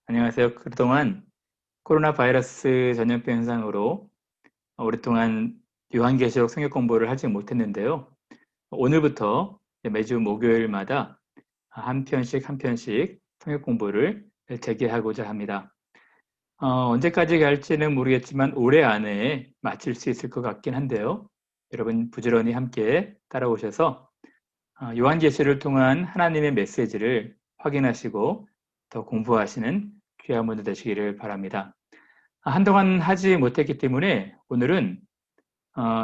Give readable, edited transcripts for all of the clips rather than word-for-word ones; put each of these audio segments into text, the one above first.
안녕하세요. 그동안 코로나 바이러스 전염병 현상으로 오랫동안 요한계시록 성역 공부를 하지 못했는데요. 오늘부터 매주 목요일마다 한 편씩 한 편씩 성역 공부를 재개하고자 합니다. 언제까지 갈지는 모르겠지만 올해 안에 마칠 수 있을 것 같긴 한데요. 여러분 부지런히 함께 따라오셔서 요한계시를 통한 하나님의 메시지를 확인하시고 더 공부하시는 귀한 분들 되시기를 바랍니다. 한동안 하지 못했기 때문에 오늘은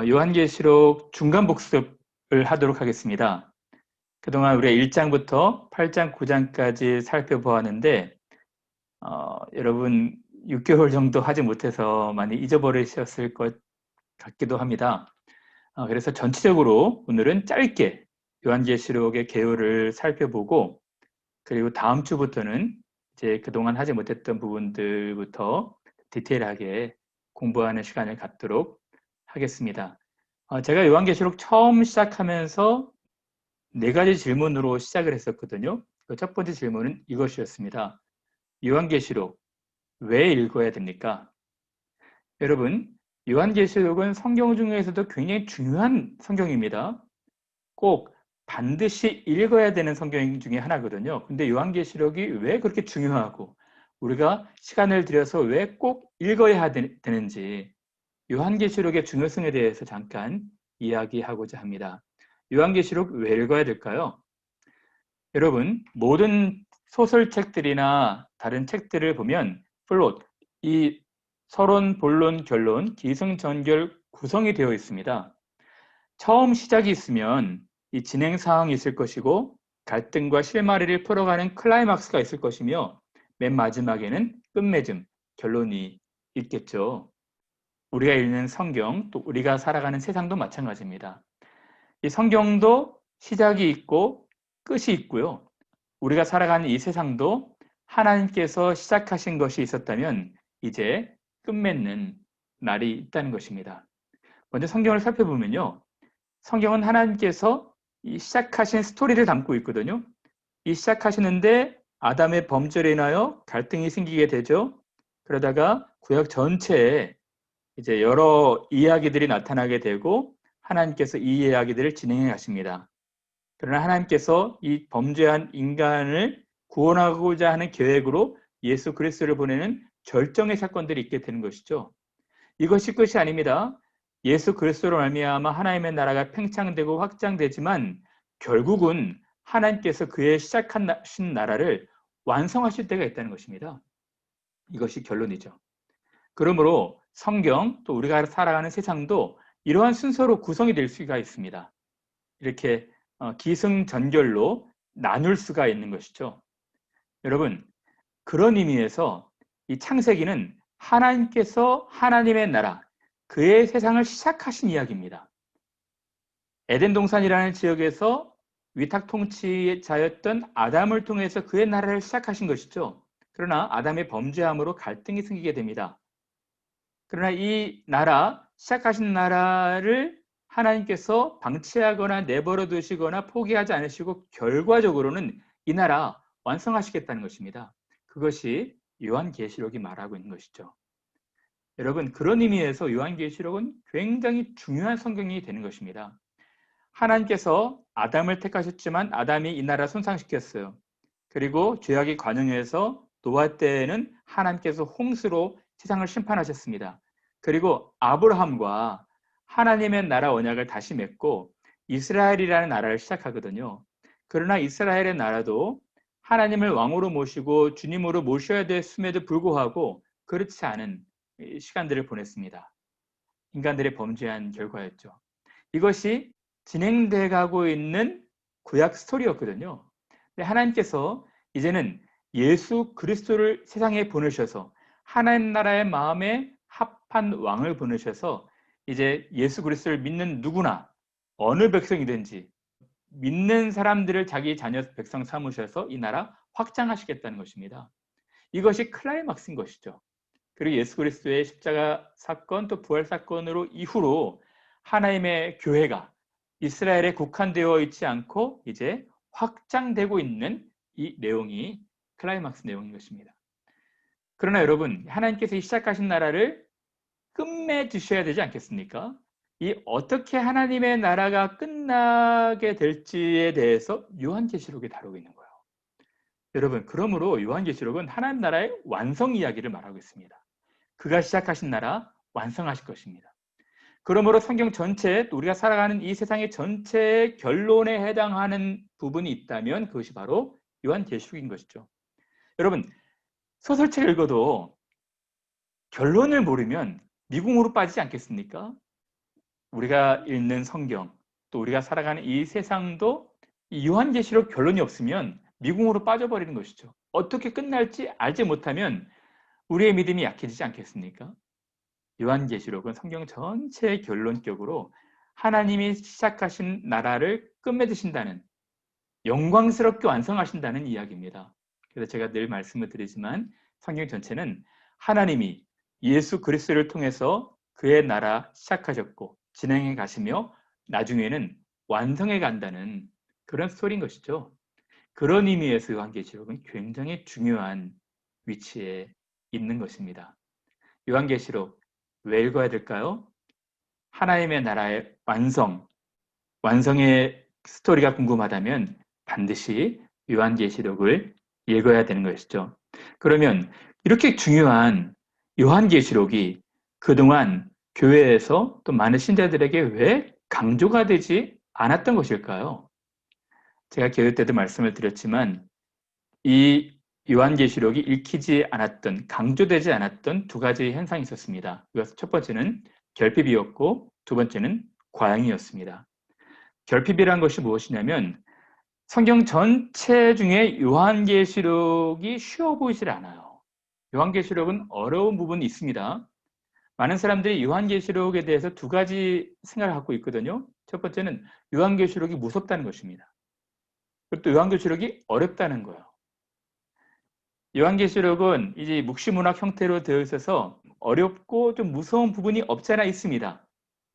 요한계시록 중간 복습을 하도록 하겠습니다. 그동안 우리가 1장부터 8장, 9장까지 살펴보았는데 여러분 6개월 정도 하지 못해서 많이 잊어버리셨을 것 같기도 합니다. 그래서 전체적으로 오늘은 짧게 요한계시록의 개요를 살펴보고 그리고 다음 주부터는 이제 그동안 하지 못했던 부분들부터 디테일하게 공부하는 시간을 갖도록 하겠습니다. 제가 요한계시록 처음 시작하면서 4가지 질문으로 시작을 했었거든요. 첫 번째 질문은 이것이었습니다. 요한계시록 왜 읽어야 됩니까? 여러분, 요한계시록은 성경 중에서도 굉장히 중요한 성경입니다. 꼭 반드시 읽어야 되는 성경 중에 하나거든요. 근데 요한계시록이 왜 그렇게 중요하고 우리가 시간을 들여서 왜 꼭 읽어야 되는지 요한계시록의 중요성에 대해서 잠깐 이야기하고자 합니다. 요한계시록 왜 읽어야 될까요? 여러분, 모든 소설책들이나 다른 책들을 보면 플롯, 이 서론, 본론, 결론, 기승전결 구성이 되어 있습니다. 처음 시작이 있으면 이 진행 상황이 있을 것이고 갈등과 실마리를 풀어가는 클라이막스가 있을 것이며 맨 마지막에는 끝맺음, 결론이 있겠죠. 우리가 읽는 성경, 또 우리가 살아가는 세상도 마찬가지입니다. 이 성경도 시작이 있고 끝이 있고요. 우리가 살아가는 이 세상도 하나님께서 시작하신 것이 있었다면 이제 끝맺는 날이 있다는 것입니다. 먼저 성경을 살펴보면요. 성경은 하나님께서 이 시작하신 스토리를 담고 있거든요. 이 시작하시는데 아담의 범죄로 인하여 갈등이 생기게 되죠. 그러다가 구약 전체에 이제 여러 이야기들이 나타나게 되고 하나님께서 이 이야기들을 진행해 가십니다. 그러나 하나님께서 이 범죄한 인간을 구원하고자 하는 계획으로 예수 그리스도를 보내는 절정의 사건들이 있게 되는 것이죠. 이것이 끝이 아닙니다. 예수 그리스도로 말미암아 하나님의 나라가 팽창되고 확장되지만 결국은 하나님께서 그의 시작하신 나라를 완성하실 때가 있다는 것입니다. 이것이 결론이죠. 그러므로 성경 또 우리가 살아가는 세상도 이러한 순서로 구성이 될 수가 있습니다. 이렇게 기승전결로 나눌 수가 있는 것이죠. 여러분, 그런 의미에서 이 창세기는 하나님께서 하나님의 나라, 그의 세상을 시작하신 이야기입니다. 에덴 동산이라는 지역에서 위탁 통치자였던 아담을 통해서 그의 나라를 시작하신 것이죠. 그러나 아담의 범죄함으로 갈등이 생기게 됩니다. 그러나 이 나라, 시작하신 나라를 하나님께서 방치하거나 내버려 두시거나 포기하지 않으시고 결과적으로는 이 나라 완성하시겠다는 것입니다. 그것이 요한계시록이 말하고 있는 것이죠. 여러분, 그런 의미에서 요한계시록은 굉장히 중요한 성경이 되는 것입니다. 하나님께서 아담을 택하셨지만 아담이 이 나라 손상시켰어요. 그리고 죄악이 관영해서 노아 때에는 하나님께서 홍수로 세상을 심판하셨습니다. 그리고 아브라함과 하나님의 나라 언약을 다시 맺고 이스라엘이라는 나라를 시작하거든요. 그러나 이스라엘의 나라도 하나님을 왕으로 모시고 주님으로 모셔야 됐음에도 불구하고 그렇지 않은 시간들을 보냈습니다. 인간들의 범죄한 결과였죠. 이것이 진행돼 가고 있는 구약 스토리였거든요. 근데 하나님께서 이제는 예수 그리스도를 세상에 보내셔서 하나님 나라의 마음에 합한 왕을 보내셔서 이제 예수 그리스도를 믿는 누구나 어느 백성이든지 믿는 사람들을 자기 자녀 백성 삼으셔서 이 나라 확장하시겠다는 것입니다. 이것이 클라이막스인 것이죠. 그리고 예수 그리스도의 십자가 사건 또 부활 사건으로 이후로 하나님의 교회가 이스라엘에 국한되어 있지 않고 이제 확장되고 있는 이 내용이 클라이막스 내용인 것입니다. 그러나 여러분, 하나님께서 시작하신 나라를 끝맺으셔야 되지 않겠습니까? 이 어떻게 하나님의 나라가 끝나게 될지에 대해서 요한계시록에 다루고 있는 거예요. 여러분, 그러므로 요한계시록은 하나님 나라의 완성 이야기를 말하고 있습니다. 그가 시작하신 나라 완성하실 것입니다. 그러므로 성경 전체, 또 우리가 살아가는 이 세상의 전체의 결론에 해당하는 부분이 있다면 그것이 바로 요한계시록인 것이죠. 여러분, 소설책을 읽어도 결론을 모르면 미궁으로 빠지지 않겠습니까? 우리가 읽는 성경, 또 우리가 살아가는 이 세상도 이 요한계시록 결론이 없으면 미궁으로 빠져버리는 것이죠. 어떻게 끝날지 알지 못하면 우리의 믿음이 약해지지 않겠습니까? 요한계시록은 성경 전체의 결론격으로 하나님이 시작하신 나라를 끝맺으신다는, 영광스럽게 완성하신다는 이야기입니다. 그래서 제가 늘 말씀을 드리지만 성경 전체는 하나님이 예수 그리스도를 통해서 그의 나라 시작하셨고 진행해 가시며 나중에는 완성해 간다는 그런 스토리인 것이죠. 그런 의미에서 요한계시록은 굉장히 중요한 위치에 있는 것입니다. 요한계시록 왜 읽어야 될까요? 하나님의 나라의 완성의 스토리가 궁금하다면 반드시 요한계시록을 읽어야 되는 것이죠. 그러면 이렇게 중요한 요한계시록이 그동안 교회에서 또 많은 신자들에게 왜 강조가 되지 않았던 것일까요? 제가 교회 때도 말씀을 드렸지만 이 요한계시록이 읽히지 않았던, 강조되지 않았던 두 가지 현상이 있었습니다. 그것은 첫 번째는 결핍이었고 두 번째는 과잉이었습니다. 결핍이란 것이 무엇이냐면 성경 전체 중에 요한계시록이 쉬워 보이질 않아요. 요한계시록은 어려운 부분이 있습니다. 많은 사람들이 요한계시록에 대해서 두 가지 생각을 갖고 있거든요. 첫 번째는 요한계시록이 무섭다는 것입니다. 그리고 또 요한계시록이 어렵다는 거예요. 요한계시록은 이제 묵시문학 형태로 되어 있어서 어렵고 좀 무서운 부분이 없지 않아 있습니다.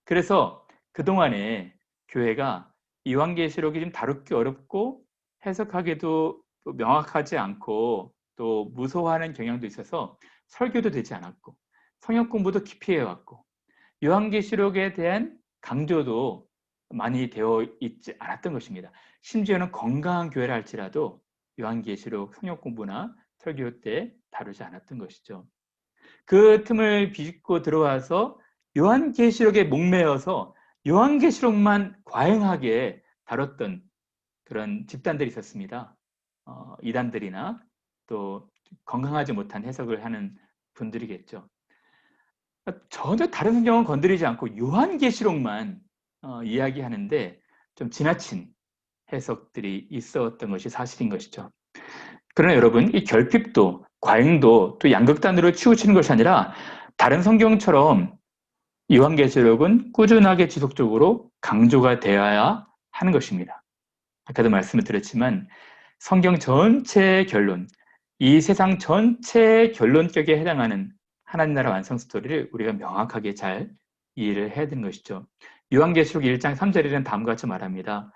그래서 그동안에 교회가 요한계시록이 좀 다루기 어렵고 해석하기도 명확하지 않고 또 무서워하는 경향도 있어서 설교도 되지 않았고 성역 공부도 깊이 해왔고 요한계시록에 대한 강조도 많이 되어 있지 않았던 것입니다. 심지어는 건강한 교회라 할지라도 요한계시록 성역 공부나 설교 때 다루지 않았던 것이죠. 그 틈을 비집고 들어와서 요한계시록에 목매어서 요한계시록만 과잉하게 다뤘던 그런 집단들이 있었습니다. 이단들이나 또 건강하지 못한 해석을 하는 분들이겠죠. 전혀 다른 성경은 건드리지 않고 요한계시록만 이야기하는데 좀 지나친 해석들이 있었던 것이 사실인 것이죠. 그러나 여러분, 이 결핍도 과잉도 또 양극단으로 치우치는 것이 아니라 다른 성경처럼 요한계시록은 꾸준하게 지속적으로 강조가 되어야 하는 것입니다. 아까도 말씀을 드렸지만 성경 전체의 결론, 이 세상 전체의 결론격에 해당하는 하나님 나라 완성 스토리를 우리가 명확하게 잘 이해를 해야 되는 것이죠. 요한계시록 1장 3절에는 다음과 같이 말합니다.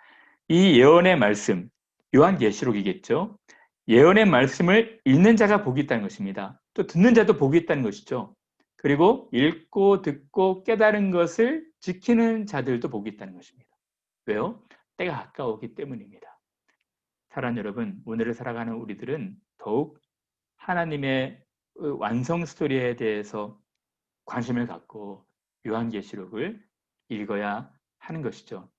이 예언의 말씀, 요한계시록이겠죠. 예언의 말씀을 읽는 자가 복이 있다는 것입니다. 또 듣는 자도 복이 있다는 것이죠. 그리고 읽고 듣고 깨달은 것을 지키는 자들도 복이 있다는 것입니다. 왜요? 때가 가까우기 때문입니다. 사랑하는 여러분, 오늘을 살아가는 우리들은 더욱 하나님의 완성 스토리에 대해서 관심을 갖고 요한계시록을 읽어야 하는 것이죠.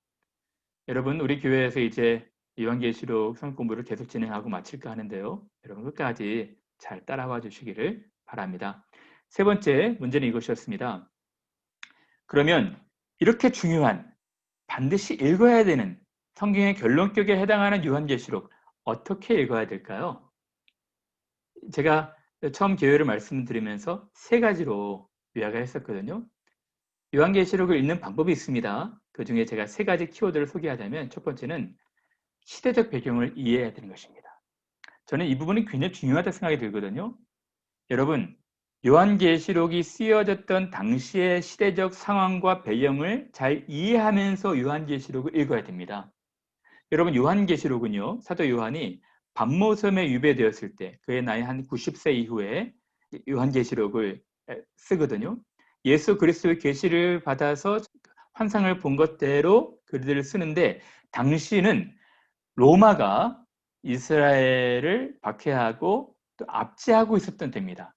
여러분, 우리 교회에서 이제 요한계시록 성경 공부를 계속 진행하고 마칠까 하는데요. 여러분 끝까지 잘 따라와 주시기를 바랍니다. 세 번째 문제는 이것이었습니다. 그러면 이렇게 중요한 반드시 읽어야 되는 성경의 결론격에 해당하는 요한계시록 어떻게 읽어야 될까요? 제가 처음 개요를 말씀드리면서 세 가지로 요약을 했었거든요. 요한계시록을 읽는 방법이 있습니다. 그 중에 제가 세 가지 키워드를 소개하자면 첫 번째는 시대적 배경을 이해해야 되는 것입니다. 저는 이 부분이 굉장히 중요하다고 생각이 들거든요. 여러분, 요한계시록이 쓰여졌던 당시의 시대적 상황과 배경을 잘 이해하면서 요한계시록을 읽어야 됩니다. 여러분, 요한계시록은요, 사도 요한이 반모섬에 유배되었을 때, 그의 나이 한 90세 이후에 요한계시록을 쓰거든요. 예수 그리스도의 계시를 받아서 환상을 본 것대로 글들을 쓰는데, 당시는 로마가 이스라엘을 박해하고 또 압제하고 있었던 때입니다.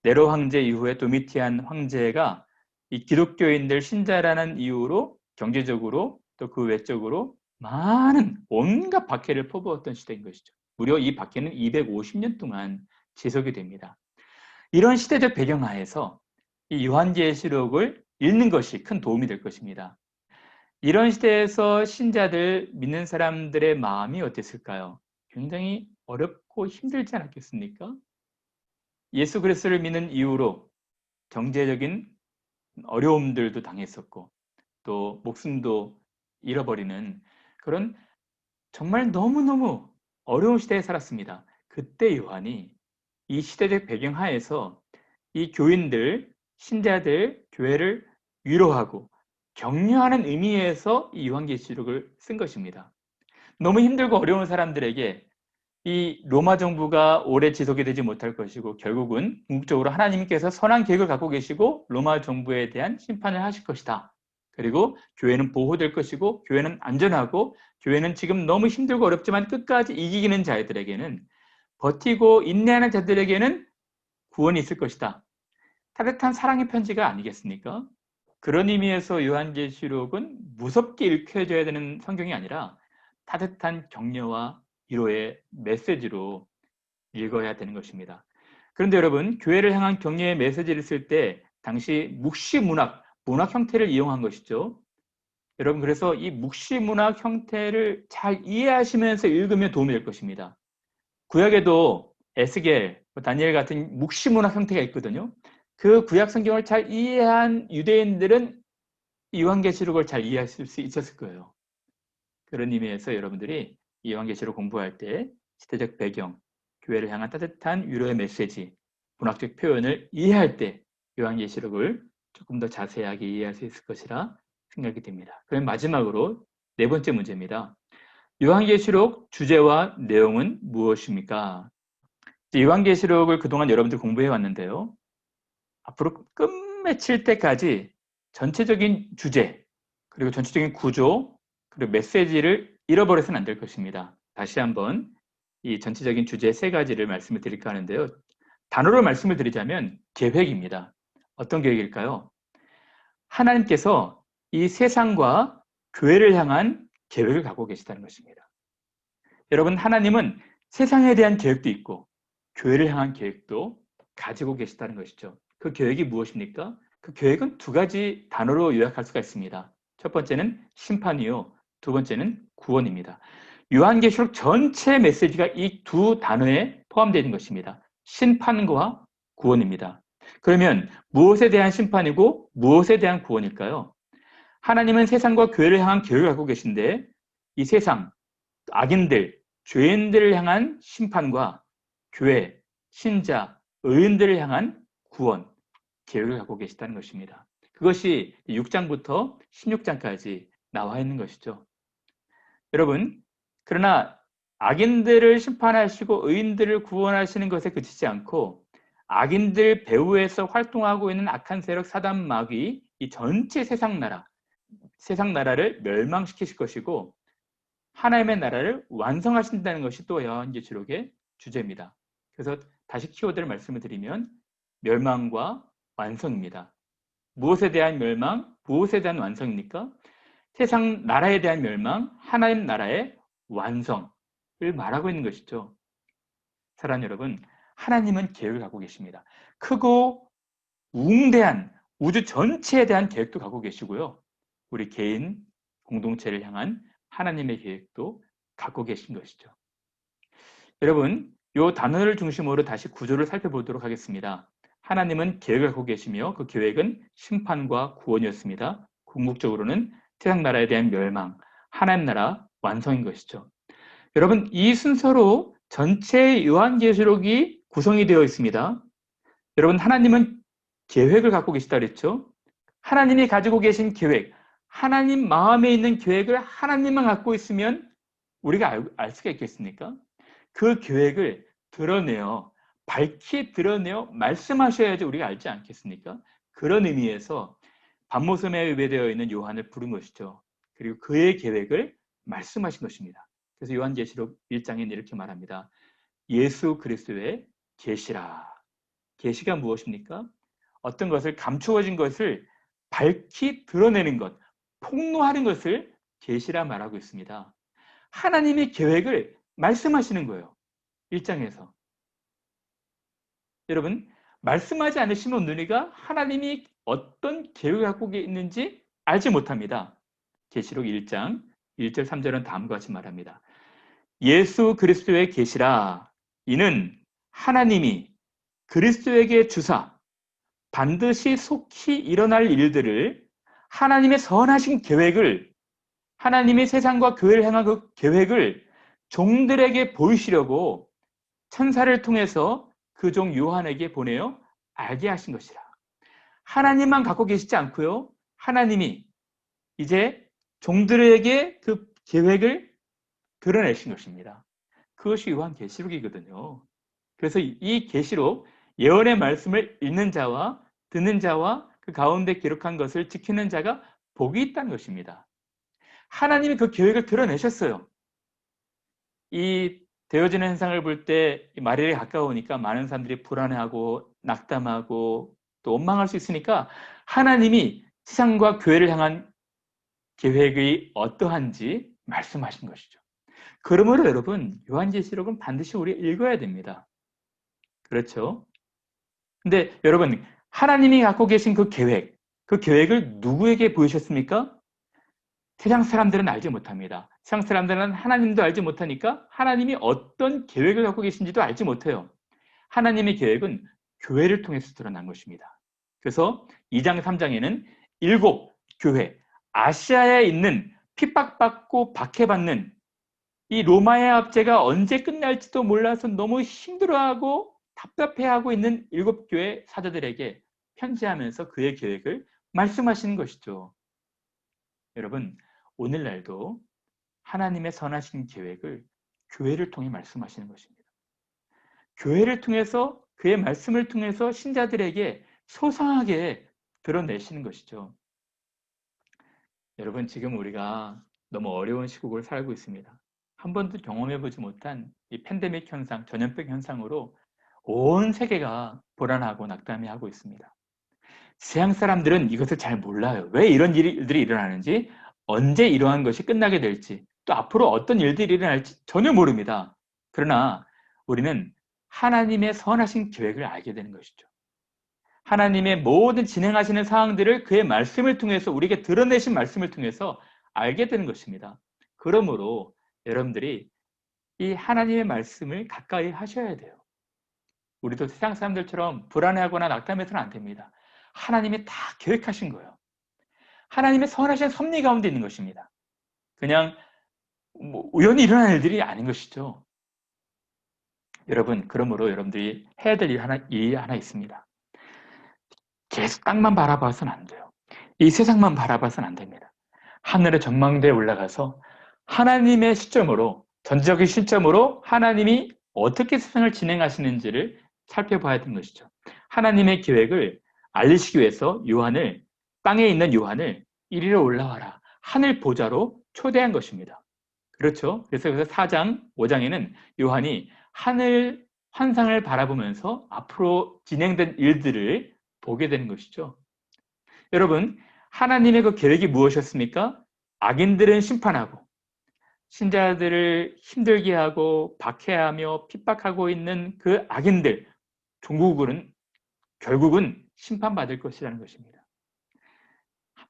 네로 황제 이후에 도미티안 황제가 이 기독교인들 신자라는 이유로 경제적으로 또 그 외적으로 많은 온갖 박해를 퍼부었던 시대인 것이죠. 무려 이 박해는 250년 동안 지속이 됩니다. 이런 시대적 배경하에서 이 요한계시록을 읽는 것이 큰 도움이 될 것입니다. 이런 시대에서 신자들, 믿는 사람들의 마음이 어땠을까요? 굉장히 어렵고 힘들지 않았겠습니까? 예수 그리스도를 믿는 이유로 경제적인 어려움들도 당했었고, 또 목숨도 잃어버리는 그런 정말 너무너무 어려운 시대에 살았습니다. 그때 요한이 이 시대적 배경 하에서 이 교인들, 신자들, 교회를 위로하고 격려하는 의미에서 이 요한계시록을 쓴 것입니다. 너무 힘들고 어려운 사람들에게 이 로마 정부가 오래 지속이 되지 못할 것이고, 결국은 궁극적으로 하나님께서 선한 계획을 갖고 계시고 로마 정부에 대한 심판을 하실 것이다. 그리고 교회는 보호될 것이고, 교회는 안전하고, 교회는 지금 너무 힘들고 어렵지만 끝까지 이기는 자들에게는, 버티고 인내하는 자들에게는 구원이 있을 것이다. 따뜻한 사랑의 편지가 아니겠습니까? 그런 의미에서 요한계시록은 무섭게 읽혀져야 되는 성경이 아니라 따뜻한 격려와 위로의 메시지로 읽어야 되는 것입니다. 그런데 여러분, 교회를 향한 격려의 메시지를 쓸 때 당시 묵시문학, 문학 형태를 이용한 것이죠. 여러분, 그래서 이 묵시문학 형태를 잘 이해하시면서 읽으면 도움이 될 것입니다. 구약에도 에스겔, 다니엘 같은 묵시문학 형태가 있거든요. 그 구약 성경을 잘 이해한 유대인들은 요한계시록을 잘 이해하실 수 있었을 거예요. 그런 의미에서 여러분들이 이 요한계시록 공부할 때 시대적 배경, 교회를 향한 따뜻한 위로의 메시지, 문학적 표현을 이해할 때 요한계시록을 조금 더 자세하게 이해할 수 있을 것이라 생각이 됩니다. 그럼 마지막으로 네 번째 문제입니다. 요한계시록 주제와 내용은 무엇입니까? 요한계시록을 그동안 여러분들 공부해 왔는데요. 앞으로 끝맺힐 때까지 전체적인 주제, 그리고 전체적인 구조, 그리고 메시지를 잃어버려서는 안 될 것입니다. 다시 한번 이 전체적인 주제 세 가지를 말씀을 드릴까 하는데요. 단어로 말씀을 드리자면 계획입니다. 어떤 계획일까요? 하나님께서 이 세상과 교회를 향한 계획을 갖고 계시다는 것입니다. 여러분, 하나님은 세상에 대한 계획도 있고 교회를 향한 계획도 가지고 계시다는 것이죠. 그 계획이 무엇입니까? 그 계획은 두 가지 단어로 요약할 수가 있습니다. 첫 번째는 심판이요, 두 번째는 구원입니다. 요한계시록 전체 메시지가 이 두 단어에 포함되어 있는 것입니다. 심판과 구원입니다. 그러면 무엇에 대한 심판이고 무엇에 대한 구원일까요? 하나님은 세상과 교회를 향한 계획을 갖고 계신데, 이 세상, 악인들, 죄인들을 향한 심판과 교회, 신자, 의인들을 향한 구원, 계획을 갖고 계시다는 것입니다. 그것이 6장부터 16장까지 나와 있는 것이죠. 여러분, 그러나 악인들을 심판하시고 의인들을 구원하시는 것에 그치지 않고, 악인들 배후에서 활동하고 있는 악한 세력 사단 마귀, 이 전체 세상 나라를 멸망시키실 것이고, 하나님의 나라를 완성하신다는 것이 또 요한계시록의 주제입니다. 그래서 다시 키워드를 말씀을 드리면 멸망과 완성입니다. 무엇에 대한 멸망, 무엇에 대한 완성입니까? 세상 나라에 대한 멸망, 하나님 나라의 완성을 말하고 있는 것이죠. 사랑하는 여러분, 하나님은 계획을 갖고 계십니다. 크고 웅대한 우주 전체에 대한 계획도 갖고 계시고요. 우리 개인, 공동체를 향한 하나님의 계획도 갖고 계신 것이죠. 여러분, 이 단어를 중심으로 다시 구조를 살펴보도록 하겠습니다. 하나님은 계획을 갖고 계시며 그 계획은 심판과 구원이었습니다. 궁극적으로는 세상 나라에 대한 멸망, 하나님 나라 완성인 것이죠. 여러분, 이 순서로 전체 요한계시록이 구성이 되어 있습니다. 여러분, 하나님은 계획을 갖고 계시다 그랬죠? 하나님이 가지고 계신 계획, 하나님 마음에 있는 계획을 하나님만 갖고 있으면 우리가 알 수가 있겠습니까? 그 계획을 드러내어 밝히 드러내어 말씀하셔야지 우리가 알지 않겠습니까? 그런 의미에서 반모섬에 예배되어 있는 요한을 부른 것이죠. 그리고 그의 계획을 말씀하신 것입니다. 그래서 요한계시록 1장에는 이렇게 말합니다. 예수 그리스도의 계시라. 계시가 무엇입니까? 어떤 것을 감추어진 것을 밝히 드러내는 것, 폭로하는 것을 계시라 말하고 있습니다. 하나님의 계획을 말씀하시는 거예요. 1장에서. 여러분, 말씀하지 않으시면 우리가 하나님이 어떤 계획을 갖고 있는지 알지 못합니다. 계시록 1장 1절 3절은 다음과 같이 말합니다. 예수 그리스도의 계시라. 이는 하나님이 그리스도에게 주사 반드시 속히 일어날 일들을 하나님의 선하신 계획을 하나님의 세상과 교회를 향한 그 계획을 종들에게 보이시려고 천사를 통해서 그 종 요한에게 보내어 알게 하신 것이라. 하나님만 갖고 계시지 않고요. 하나님이 이제 종들에게 그 계획을 드러내신 것입니다. 그것이 요한계시록이거든요. 그래서 이 계시록 예언의 말씀을 읽는 자와 듣는 자와 그 가운데 기록한 것을 지키는 자가 복이 있다는 것입니다. 하나님이 그 계획을 드러내셨어요. 이 되어지는 현상을 볼 때 말일에 가까우니까 많은 사람들이 불안해하고 낙담하고 또 원망할 수 있으니까 하나님이 세상과 교회를 향한 계획이 어떠한지 말씀하신 것이죠. 그러므로 여러분 요한계시록은 반드시 우리 읽어야 됩니다. 그렇죠? 근데 여러분 하나님이 갖고 계신 그 계획을 누구에게 보이셨습니까? 세상 사람들은 알지 못합니다. 세상 사람들은 하나님도 알지 못하니까 하나님이 어떤 계획을 갖고 계신지도 알지 못해요. 하나님의 계획은 교회를 통해서 드러난 것입니다. 그래서 2장 3장에는 7 교회, 아시아에 있는 핍박받고 박해받는 이 로마의 압제가 언제 끝날지도 몰라서 너무 힘들어하고 답답해하고 있는 7 교회 사도들에게 편지하면서 그의 계획을 말씀하시는 것이죠. 여러분, 오늘날도 하나님의 선하신 계획을 교회를 통해 말씀하시는 것입니다. 교회를 통해서 그의 말씀을 통해서 신자들에게 소상하게 드러내시는 것이죠. 여러분, 지금 우리가 너무 어려운 시국을 살고 있습니다. 한 번도 경험해보지 못한 이 팬데믹 현상, 전염병 현상으로 온 세계가 불안하고 낙담해하고 있습니다. 세상 사람들은 이것을 잘 몰라요. 왜 이런 일들이 일어나는지, 언제 이러한 것이 끝나게 될지, 또 앞으로 어떤 일들이 일어날지 전혀 모릅니다. 그러나 우리는 하나님의 선하신 계획을 알게 되는 것이죠. 하나님의 모든 진행하시는 상황들을 그의 말씀을 통해서 우리에게 드러내신 말씀을 통해서 알게 되는 것입니다. 그러므로 여러분들이 이 하나님의 말씀을 가까이 하셔야 돼요. 우리도 세상 사람들처럼 불안해하거나 낙담해서는 안 됩니다. 하나님이 다 계획하신 거예요. 하나님의 선하신 섭리 가운데 있는 것입니다. 그냥 우연히 일어난 일들이 아닌 것이죠. 여러분, 그러므로 여러분들이 해야 될 일이 하나 있습니다. 계속 땅만 바라봐서는 안 돼요. 이 세상만 바라봐서는 안 됩니다. 하늘의 전망대에 올라가서 하나님의 시점으로, 전적인 시점으로 하나님이 어떻게 세상을 진행하시는지를 살펴봐야 되는 것이죠. 하나님의 계획을 알리시기 위해서 땅에 있는 요한을 이리로 올라와라. 하늘 보좌로 초대한 것입니다. 그렇죠? 그래서 4장, 5장에는 요한이 하늘 환상을 바라보면서 앞으로 진행된 일들을 보게 되는 것이죠. 여러분, 하나님의 그 계획이 무엇이었습니까? 악인들은 심판하고 신자들을 힘들게 하고 박해하며 핍박하고 있는 그 악인들, 결국은 심판받을 것이라는 것입니다.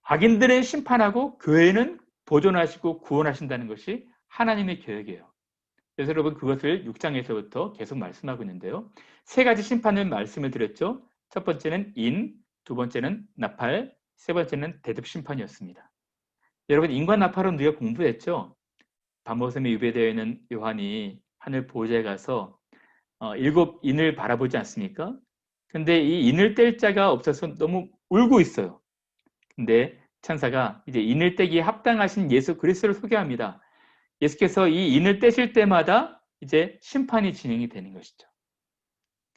악인들은 심판하고 교회는 보존하시고 구원하신다는 것이 하나님의 계획이에요. 그래서 여러분 그것을 6장에서부터 계속 말씀하고 있는데요. 3가지 심판을 말씀을 드렸죠. 첫 번째는 인, 두 번째는 나팔, 세 번째는 대듭 심판이었습니다. 여러분 인과 나팔은 우리가 공부했죠. 밤모섬에 유배되어 있는 요한이 하늘 보좌에 가서 7 인을 바라보지 않습니까? 근데 이 인을 뗄 자가 없어서 너무 울고 있어요. 근데 천사가 이제 인을 떼기에 합당하신 예수 그리스도를 소개합니다. 예수께서 이 인을 떼실 때마다 이제 심판이 진행이 되는 것이죠.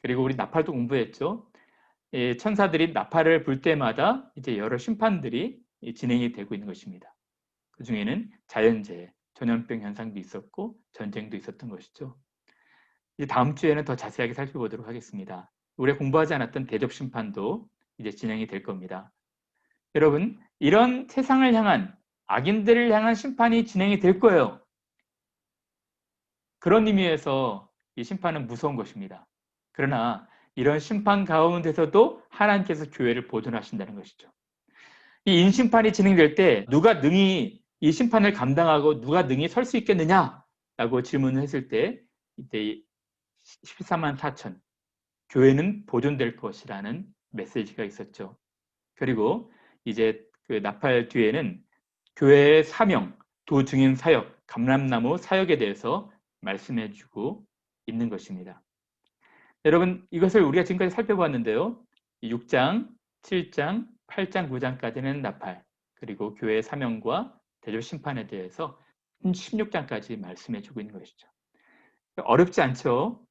그리고 우리 나팔도 공부했죠. 천사들이 나팔을 불 때마다 이제 여러 심판들이 진행이 되고 있는 것입니다. 그 중에는 자연재해, 전염병 현상도 있었고 전쟁도 있었던 것이죠. 이제 다음 주에는 더 자세하게 살펴보도록 하겠습니다. 우리가 공부하지 않았던 대접 심판도 이제 진행이 될 겁니다. 여러분, 이런 세상을 향한 악인들을 향한 심판이 진행이 될 거예요. 그런 의미에서 이 심판은 무서운 것입니다. 그러나 이런 심판 가운데서도 하나님께서 교회를 보존하신다는 것이죠. 이 인심판이 진행될 때 누가 능히 이 심판을 감당하고 누가 능히 설 수 있겠느냐라고 질문을 했을 때 이때 14만 4천 교회는 보존될 것이라는 메시지가 있었죠. 그리고 이제 그 나팔 뒤에는 교회의 사명, 도증인 사역, 감람나무 사역에 대해서 말씀해주고 있는 것입니다. 여러분, 이것을 우리가 지금까지 살펴봤는데요. 6장, 7장, 8장, 9장까지는 나팔, 그리고 교회의 사명과 대접 심판에 대해서 16장까지 말씀해주고 있는 것이죠. 어렵지 않죠?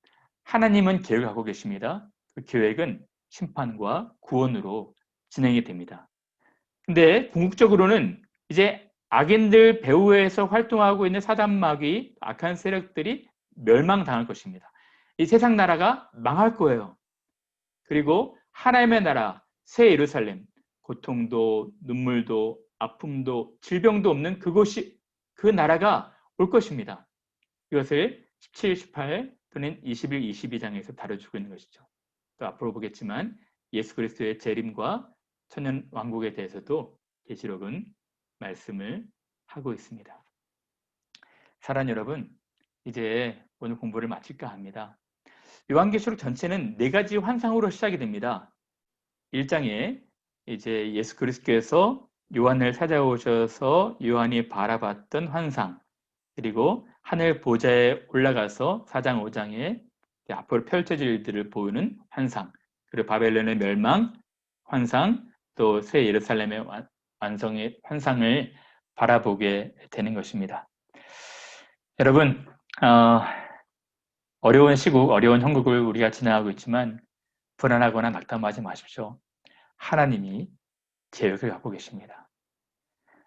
하나님은 계획을 갖고 계십니다. 그 계획은 심판과 구원으로 진행이 됩니다. 근데 궁극적으로는 이제 악인들 배후에서 활동하고 있는 사단마귀, 악한 세력들이 멸망당할 것입니다. 이 세상 나라가 망할 거예요. 그리고 하나님의 나라, 새 예루살렘, 고통도 눈물도 아픔도 질병도 없는 그곳이 그 나라가 올 것입니다. 이것을 17, 18 또는 21, 22장에서 다뤄주고 있는 것이죠. 또 앞으로 보겠지만 예수 그리스도의 재림과 천년 왕국에 대해서도 계시록은 말씀을 하고 있습니다. 사랑 여러분, 이제 오늘 공부를 마칠까 합니다. 요한계시록 전체는 4가지 환상으로 시작이 됩니다. 1장에 이제 예수 그리스도께서 요한을 찾아오셔서 요한이 바라봤던 환상, 그리고 하늘 보좌에 올라가서 4장, 5장에 앞으로 펼쳐질 일들을 보이는 환상, 그리고 바벨론의 멸망 환상, 또 새 예루살렘의 완성의 환상을 바라보게 되는 것입니다. 여러분, 어려운 시국, 어려운 형국을 우리가 지나가고 있지만 불안하거나 낙담하지 마십시오. 하나님이 계획을 갖고 계십니다.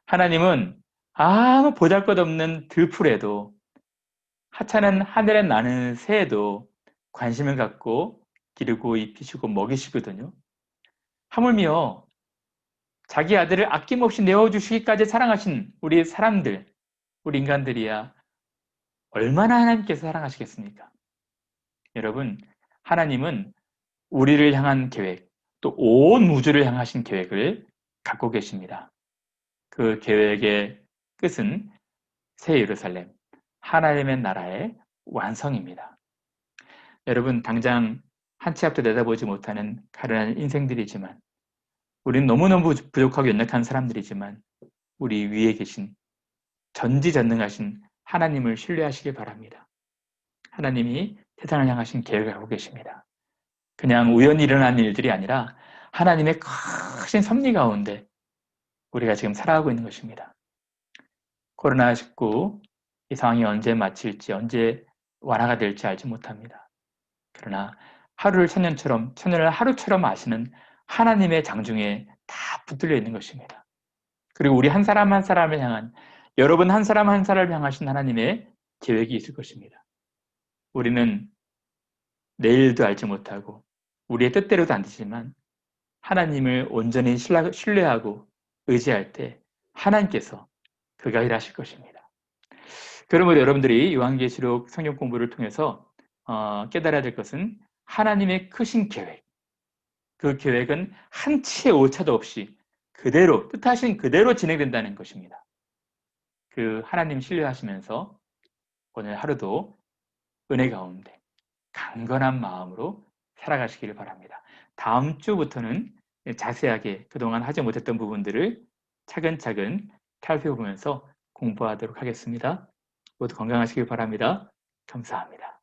하나님은 아무 보잘것없는 들풀에도 하찮은 하늘에 나는 새에도 관심을 갖고 기르고 입히시고 먹이시거든요. 하물며 자기 아들을 아낌없이 내어주시기까지 사랑하신 우리 사람들, 우리 인간들이야 얼마나 하나님께서 사랑하시겠습니까? 여러분, 하나님은 우리를 향한 계획, 또 온 우주를 향하신 계획을 갖고 계십니다. 그 계획의 끝은 새 예루살렘, 하나님의 나라의 완성입니다. 여러분, 당장 한 치 앞도 내다보지 못하는 가련한 인생들이지만, 우리는 너무너무 부족하고 연약한 사람들이지만, 우리 위에 계신 전지전능하신 하나님을 신뢰하시길 바랍니다. 하나님이 세상을 향하신 계획을 하고 계십니다. 그냥 우연히 일어난 일들이 아니라 하나님의 크신 섭리 가운데 우리가 지금 살아가고 있는 것입니다. 코로나19 이 상황이 언제 마칠지, 언제 완화가 될지 알지 못합니다. 그러나 하루를 천년처럼, 천년을 하루처럼 아시는 하나님의 장중에 다 붙들려 있는 것입니다. 그리고 우리 한 사람 한 사람을 향한, 여러분 한 사람 한 사람을 향하신 하나님의 계획이 있을 것입니다. 우리는 내일도 알지 못하고 우리의 뜻대로도 안 되지만 하나님을 온전히 신뢰하고 의지할 때 하나님께서 그가 일하실 것입니다. 그러므로 여러분들이 요한계시록 성경 공부를 통해서 깨달아야 될 것은 하나님의 크신 계획, 그 계획은 한 치의 오차도 없이 그대로, 뜻하신 그대로 진행된다는 것입니다. 그 하나님 신뢰하시면서 오늘 하루도 은혜 가운데 강건한 마음으로 살아가시기를 바랍니다. 다음 주부터는 자세하게 그동안 하지 못했던 부분들을 차근차근 살펴보면서 공부하도록 하겠습니다. 모두 건강하시길 바랍니다. 감사합니다.